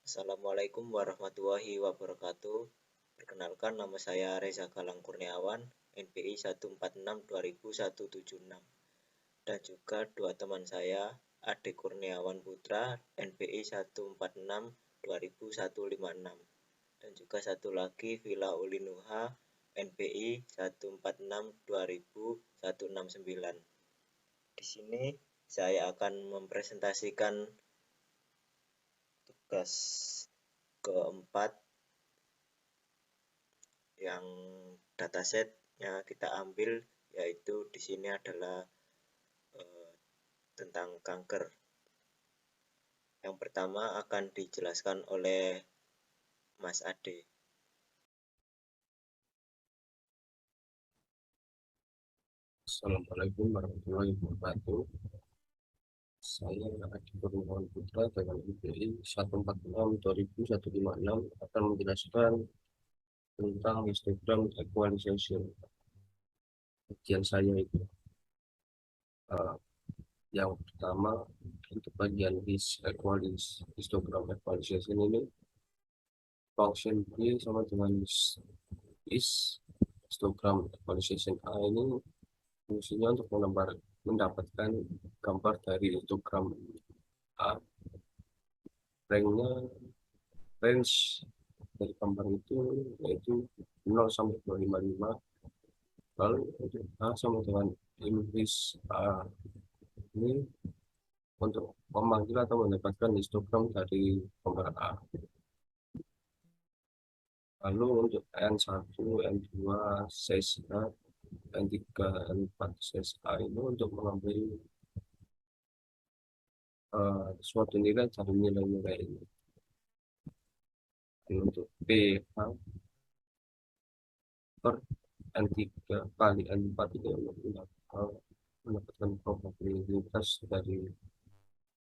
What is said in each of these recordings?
Assalamualaikum warahmatullahi wabarakatuh. Perkenalkan, nama saya Reza Galang Kurniawan, NPI 146200176, dan juga dua teman saya, Ade Kurniawan Putra, NPI 146200156, dan juga satu lagi Villa Ulinuha, NPI 146200169. Di sini saya akan mempresentasikan tugas keempat yang datasetnya kita ambil, yaitu di sini adalah tentang kanker. Yang pertama akan dijelaskan oleh Mas Ade. Assalamualaikum warahmatullahi wabarakatuh. Saya Adi Kurniawan Putra dengan NPI 146200156 akan menjelaskan tentang histogram equalization. Bagian saya itu yang pertama untuk bagian histogram equalization ini, function B sama dengan histogram equalization A ini fungsinya untuk mendapatkan gambar dari histogram A. Range dari gambar itu yaitu 0 sampai 255. Lalu untuk A sama dengan input A ini untuk memanggil atau mendapatkan histogram dari gambar A. Lalu untuk N1, N2, size A, N3, N4, size A ini untuk mengambil suatu nilai dari nilai-nilai ini. Dan untuk PH per N3 kali N4 itu mendapatkan probabilitas dari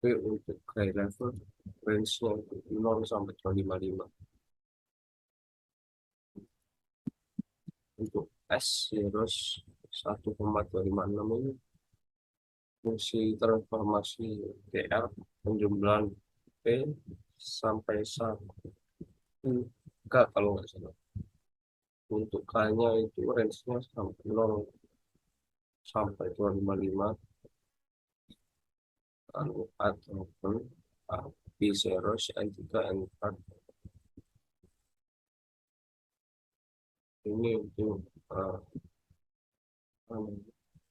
P untuk gray level range-nya 0 sampai 255. Untuk S zeros 1,256 ini fungsi transformasi TR penjumlahan P sampai 1 K kalau nggak salah. Untuk K-nya itu range-nya sampai 0 sampai 255. Lalu ataupun P zeros N3 N4 ini untuk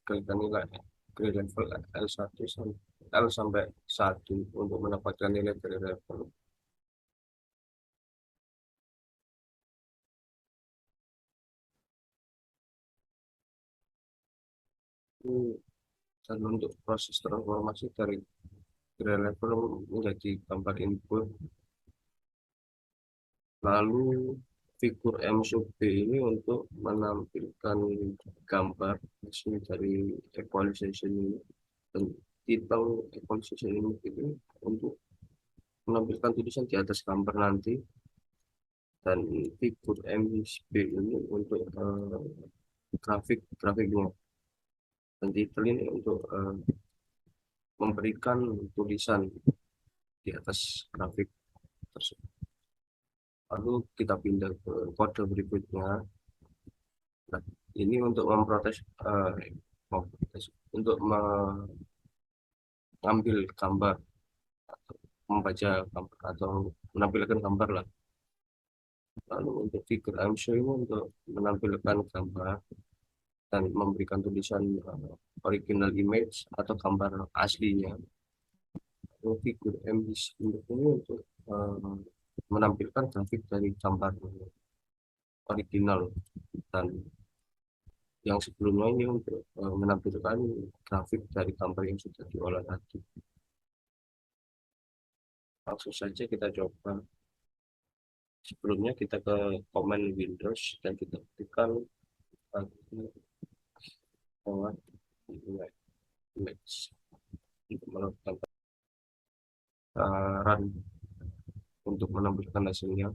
kalikan nilai grade level L sampai 1 untuk mendapatkan nilai dari level. Dan untuk proses transformasi dari grade level menjadi gambar input, lalu figur M sub B ini untuk menampilkan gambar hasil dari equalization ini, dan titel equalization ini itu untuk menampilkan tulisan di atas gambar nanti, dan figur M sub B ini untuk grafiknya, dan titel ini untuk memberikan tulisan di atas grafik tersebut. Lalu kita pindah ke kode berikutnya. Nah, ini untuk untuk mengambil gambar atau membaca gambar atau menampilkan gambar lah. Lalu untuk figur I'm show ini untuk menampilkan gambar dan memberikan tulisan original image atau gambar aslinya. Lalu figur M ini untuk menampilkan grafik dari gambar original, dan yang sebelumnya ini untuk menampilkan grafik dari gambar yang sudah diolah tadi. Langsung saja kita coba. Sebelumnya kita ke command Windows dan kita ketikkan image untuk melakukan run untuk menampilkan hasilnya.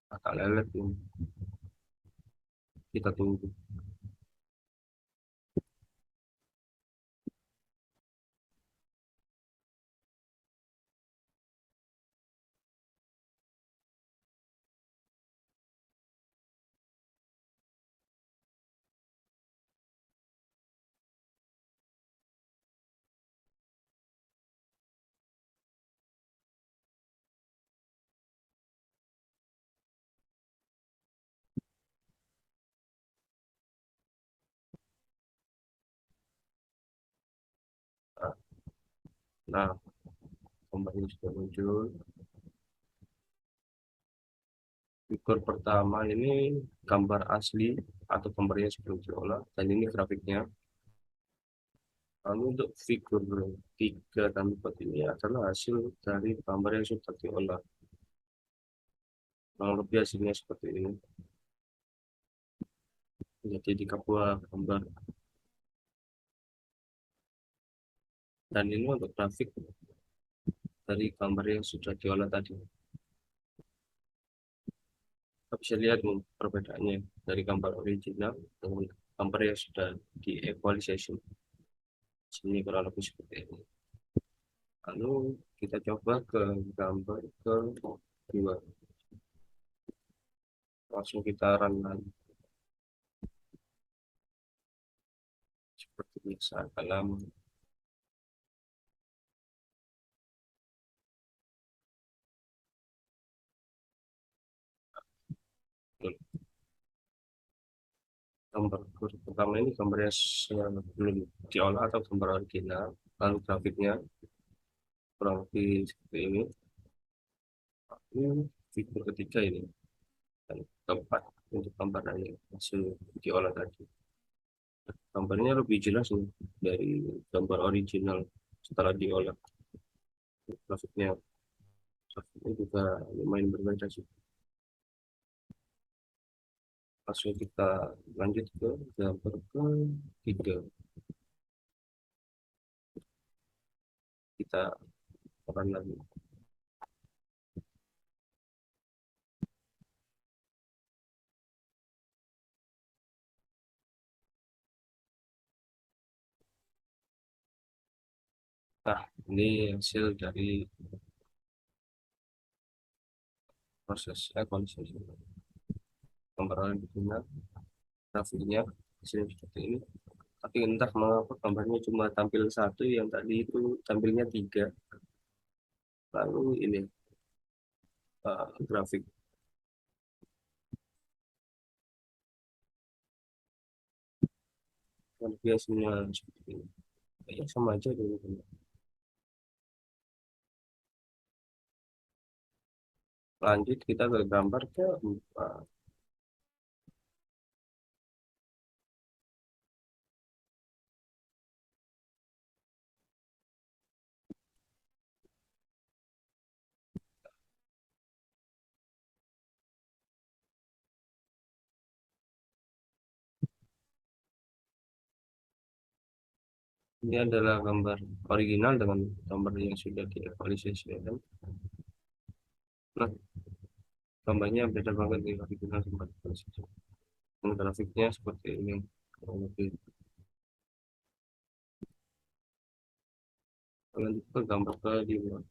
Agak lelet ini, kita tunggu. Nah, gambarnya sudah muncul. Figur pertama ini gambar asli atau gambarnya sebelum diolah, dan ini grafiknya. Lalu untuk figur 3 dan 4 ini adalah hasil dari gambar yang sudah diolah. Kurang lebih hasilnya seperti ini. Jadi 3 buah gambar. Dan ini untuk grafik dari gambar yang sudah diolah tadi. Kita bisa lihat nih perbedaannya dari gambar original dengan gambar yang sudah di equalization. Sini kurang lebih seperti ini. Lalu kita coba ke gambar kedua. Langsung kita run lagi. Seperti biasa agak lama. Gambar pertama ini gambar yang belum diolah atau gambar original. Lalu grafiknya kurang lebih seperti ini. Ini figur ketiga ini. Dan keempat untuk gambar yang hasil diolah tadi. Gambarnya lebih jelas nih dari gambar original setelah diolah. Grafiknya juga lumayan berbeda sih. Langsung kita lanjut ke gambar ketiga. Kita akan lagi. Nah, ini hasil dari proses evaluasi gambar original. Grafiknya hasilnya seperti ini. Tapi entah mengapa gambarnya cuma tampil satu, yang tadi itu tampilnya 3. Lalu ini grafik biasanya seperti ini. Kayaknya sama aja dulu. Lanjut kita ke gambar keempat. Ini adalah gambar original dengan gambar yang sudah dievaluasikan. Nah, gambarnya beda banget nih original sama dievaluasi. Dan grafiknya seperti ini. Kurang lebih. Lanjut ke gambar kelima.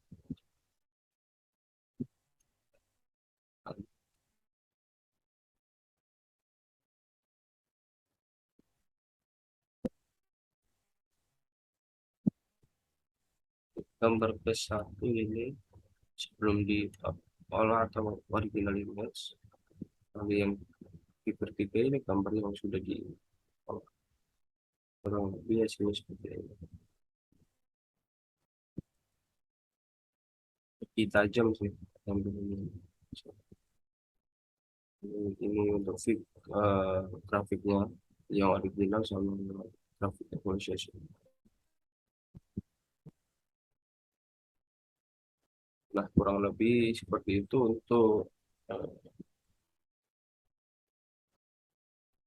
Gambar ke-1 ini sebelum diolah atau original image. Lalu yang figur 3 ini gambar yang sudah diolah. Kurang lebih hasilnya seperti ini. Lebih tajam sih gambar ini. Ini untuk grafiknya yang original sama grafik equalization. Nah, kurang lebih seperti itu untuk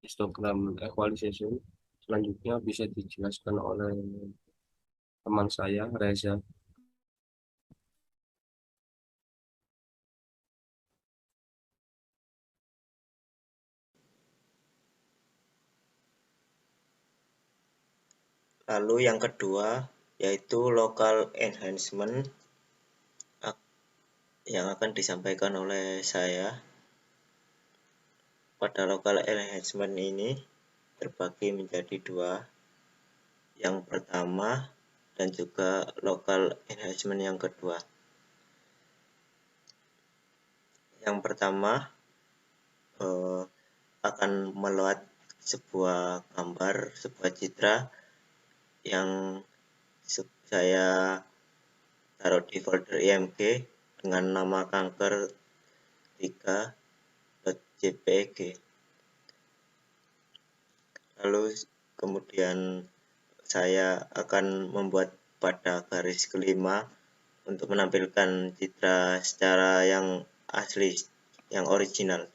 histogram equalization. Selanjutnya bisa dijelaskan oleh teman saya, Reza. Lalu yang kedua yaitu local enhancement yang akan disampaikan oleh saya. Pada local enhancement ini terbagi menjadi 2. Yang pertama dan juga local enhancement yang kedua. Yang pertama akan meluat sebuah gambar, sebuah citra yang saya taruh di folder img dengan nama kanker 3.jpeg. Lalu kemudian saya akan membuat pada garis kelima untuk menampilkan citra secara yang asli, yang original.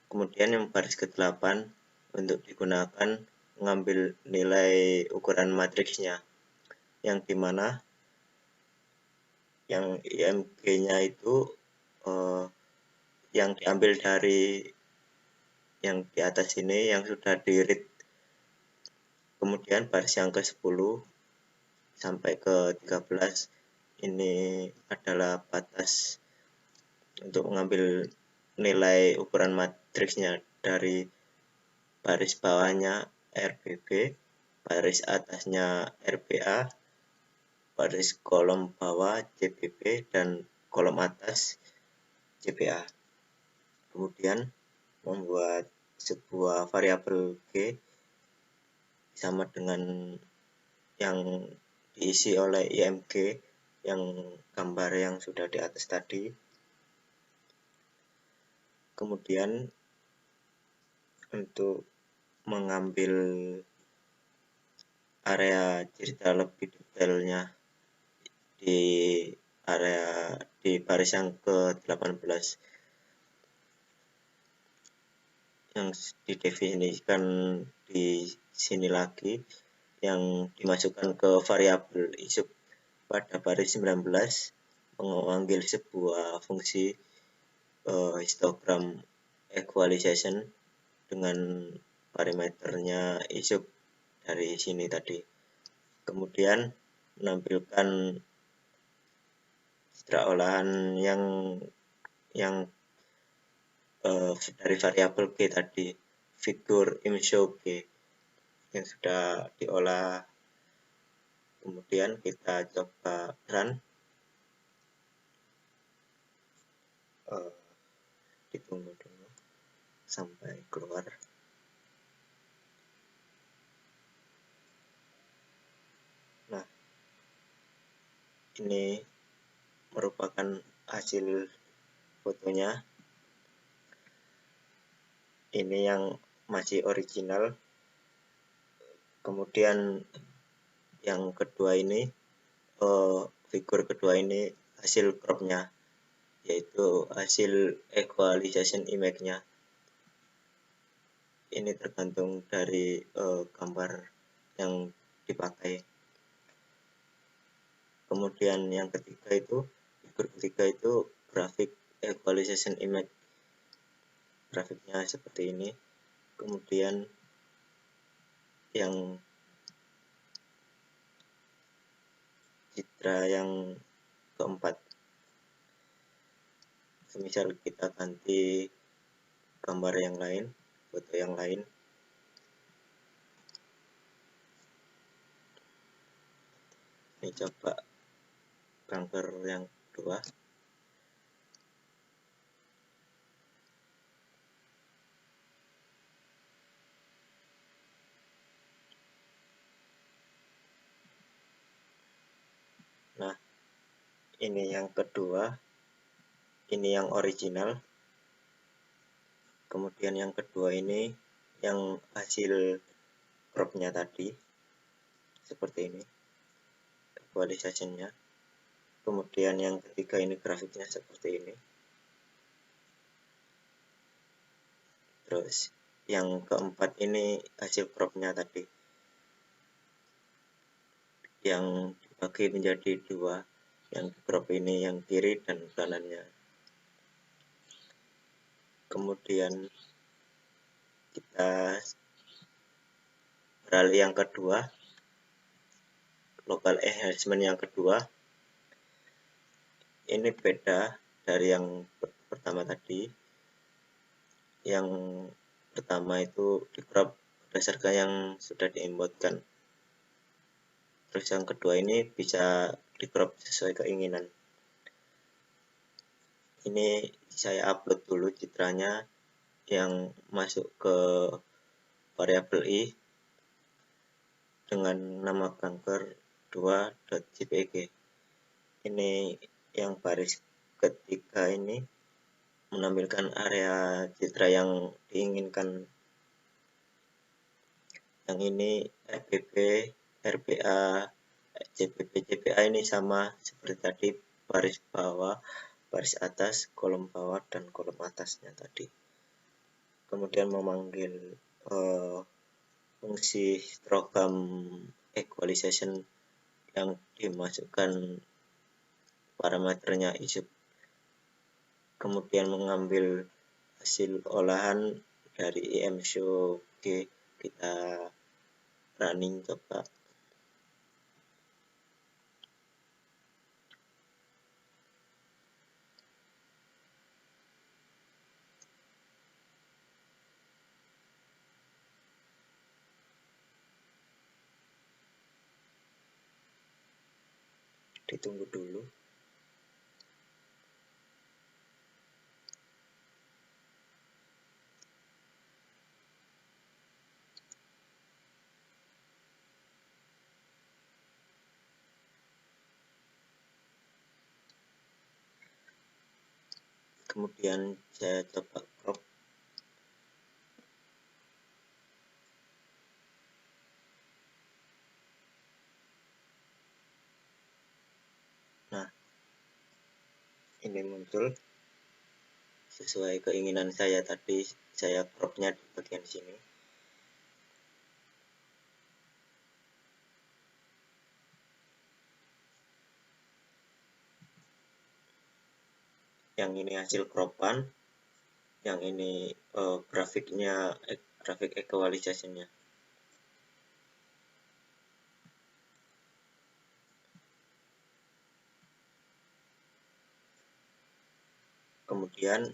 Kemudian yang baris ke-8 untuk digunakan mengambil nilai ukuran matriksnya, yang dimana yang IMG-nya itu yang diambil dari yang di atas ini yang sudah di-read. Kemudian baris yang ke-10 sampai ke-13 ini adalah batas untuk mengambil nilai ukuran matriksnya dari baris bawahnya RBB, baris atasnya RBA, baris kolom bawah JBB, dan kolom atas JBA. Kemudian membuat sebuah variabel G sama dengan yang diisi oleh IMG yang gambar yang sudah di atas tadi. Kemudian untuk mengambil area cerita lebih detailnya di baris yang ke-18 yang didefinisikan di sini lagi, yang dimasukkan ke variabel isUp pada baris 19 memanggil sebuah fungsi histogram equalization dengan parameternya isUp dari sini tadi. Kemudian menampilkan citra olahan yang dari variabel G tadi, figur imshow G yang sudah diolah. Kemudian kita coba run. Ditunggu dulu sampai keluar. Nah, ini merupakan hasil fotonya. Ini yang masih original. Kemudian yang kedua ini, figur kedua ini hasil cropnya, yaitu hasil equalization image-nya. Ini tergantung dari gambar yang dipakai. Kemudian yang ketiga itu, figur ketiga itu grafik equalization image. Grafiknya seperti ini. Kemudian yang citra yang keempat, semisal kita ganti gambar yang lain, foto yang lain. Ini coba kanker yang kedua. Nah, ini yang kedua, ini yang original. Kemudian yang kedua ini yang hasil cropnya tadi, seperti ini equalization-nya. Kemudian yang ketiga ini grafiknya seperti ini. Terus yang keempat ini hasil cropnya tadi, yang dibagi menjadi dua, yang di crop ini yang kiri dan kanannya. Kemudian kita beralih yang kedua, local enhancement yang kedua. Ini beda dari yang pertama tadi. Yang pertama itu di crop berdasarkan yang sudah diinputkan. Terus yang kedua ini bisa di crop sesuai keinginan. Ini saya upload dulu citranya yang masuk ke variabel i dengan nama kanker 2.jpg. Ini yang baris ketiga ini menampilkan area citra yang diinginkan. Yang ini RBB, RBA, CBB, CBA ini sama seperti tadi, baris bawah, baris atas, kolom bawah, dan kolom atasnya tadi. Kemudian memanggil fungsi histogram equalization yang dimasukkan parameternya isub. Kemudian mengambil hasil olahan dari IMShow. Oke, kita running coba. Ditunggu dulu. Kemudian saya coba crop. Nah, ini muncul sesuai keinginan saya tadi. Saya cropnya di bagian sini. Yang ini hasil cropan, yang ini grafiknya, grafik equalization-nya. Kemudian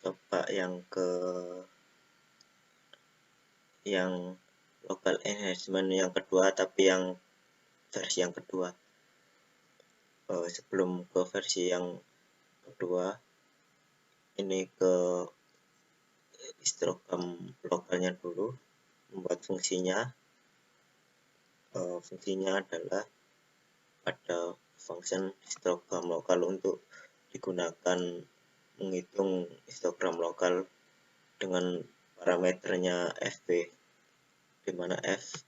coba yang local enhancement yang kedua, tapi yang versi yang kedua. Sebelum ke versi yang kedua, ini ke histogram lokalnya dulu, membuat fungsinya. Fungsinya adalah pada function histogram lokal untuk digunakan menghitung histogram lokal dengan parameternya fp, di mana f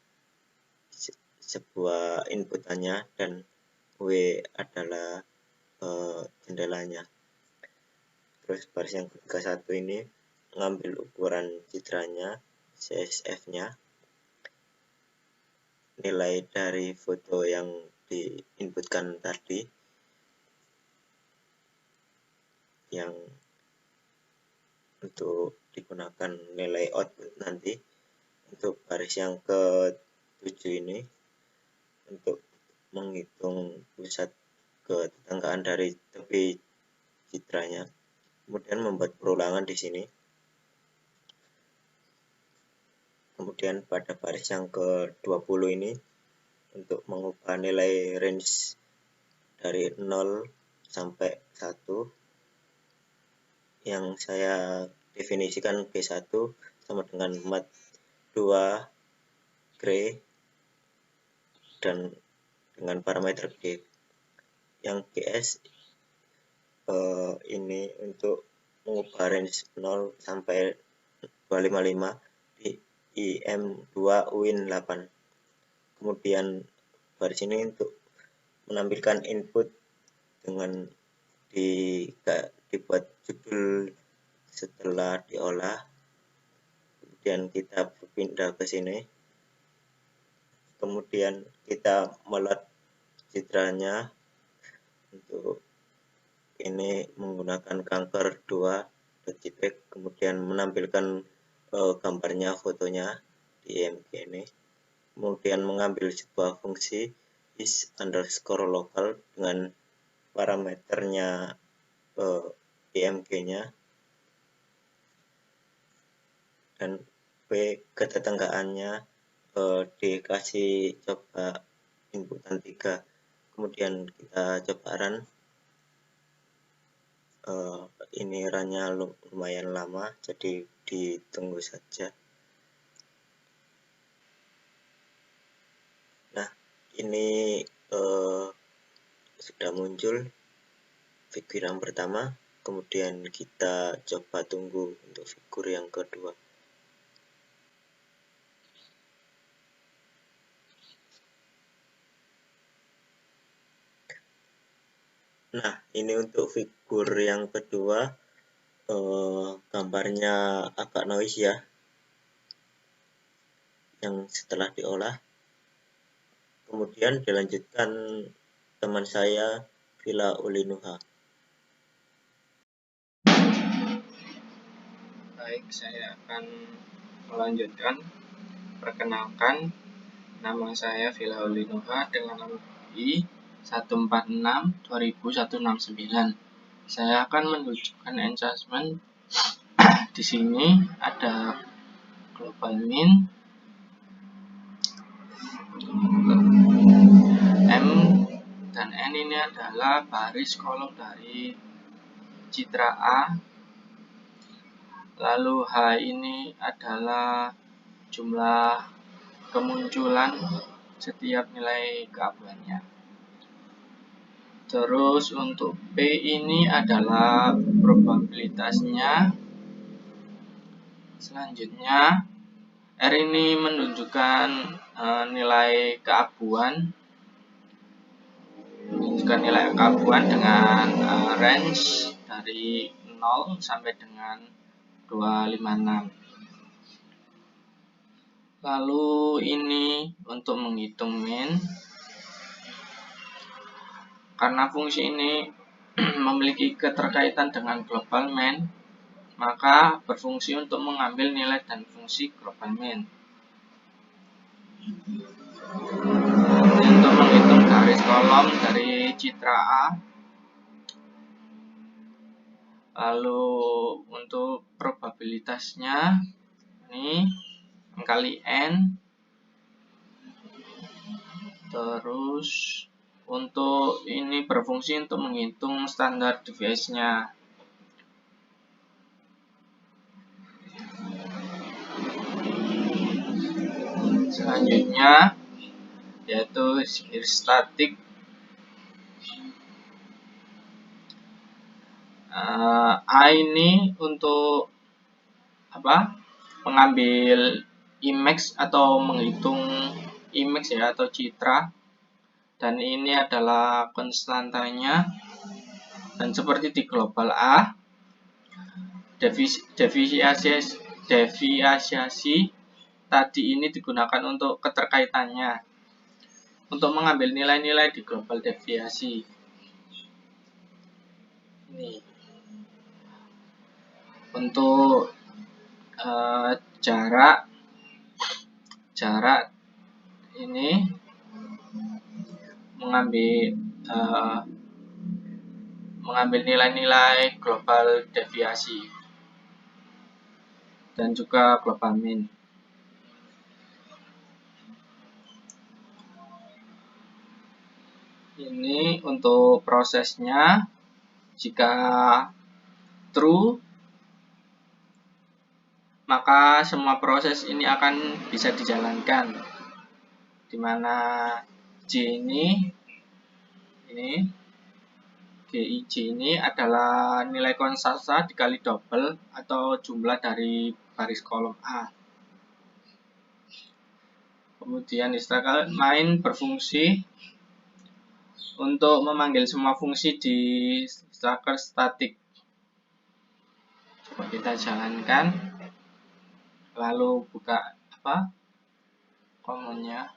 sebuah inputannya dan w adalah jendelanya. Terus baris yang ketiga satu ini mengambil ukuran citranya, CSF-nya, nilai dari foto yang diinputkan tadi, yang untuk digunakan nilai output nanti. Untuk baris yang ke-7 ini untuk menghitung pusat ketetanggaan dari tepi citranya. Kemudian membuat perulangan di sini. Kemudian pada baris yang ke-20 ini untuk mengubah nilai range dari 0 sampai 1 yang saya definisikan G1 sama dengan mat 2 gray dan dengan parameter G. Yang GS ini untuk mengubah range 0 sampai 255 di IM2 Win 8. Kemudian baris ini untuk menampilkan input dengan dibuat judul setelah diolah. Kemudian kita berpindah ke sini. Kemudian kita meload citranya. Untuk ini menggunakan kanker 2.jpg, kemudian menampilkan gambarnya, fotonya di IMG ini. Kemudian mengambil sebuah fungsi is_local dengan parameternya IMG-nya dan p ketetanggaannya dikasih coba inputan 3. Kemudian kita coba run. Ini runnya lumayan lama, jadi ditunggu saja. Nah, ini sudah muncul figur yang pertama, kemudian kita coba tunggu untuk figur yang kedua. Nah, ini untuk figur yang kedua, gambarnya agak noise ya, yang setelah diolah. Kemudian dilanjutkan teman saya, Villa Ulinuha. Baik, saya akan melanjutkan. Perkenalkan, nama saya Villa Ulinuha dengan nomor I 146-2169. Saya akan menunjukkan enchantment. Di sini ada global min, M dan N ini adalah baris kolom dari citra A. Lalu H ini adalah jumlah kemunculan setiap nilai keabuannya. Terus untuk P ini adalah probabilitasnya. Selanjutnya R ini menunjukkan nilai keabuan. Menunjukkan nilai keabuan dengan range dari 0 sampai dengan 256. Lalu ini untuk menghitung min. Karena fungsi ini memiliki keterkaitan dengan global min, maka berfungsi untuk mengambil nilai dan fungsi global min. Untuk menghitung garis kolom dari citra A. Lalu untuk probabilitasnya ini M kali N. Terus untuk ini berfungsi untuk menghitung standar deviation-nya. Selanjutnya yaitu statik. A ini untuk mengambil image atau menghitung image ya, atau citra, dan ini adalah konstantanya. Dan seperti di global A, deviasi tadi ini digunakan untuk keterkaitannya, untuk mengambil nilai-nilai di global deviasi ini. Untuk jarak ini mengambil nilai-nilai global deviasi dan juga global min. Ini untuk prosesnya, jika true maka semua proses ini akan bisa dijalankan, dimana J ini GIJ ini adalah nilai konstanta dikali double atau jumlah dari baris kolom A. Kemudian instruction main berfungsi untuk memanggil semua fungsi di structure statik. Coba kita jalankan, lalu buka command-nya.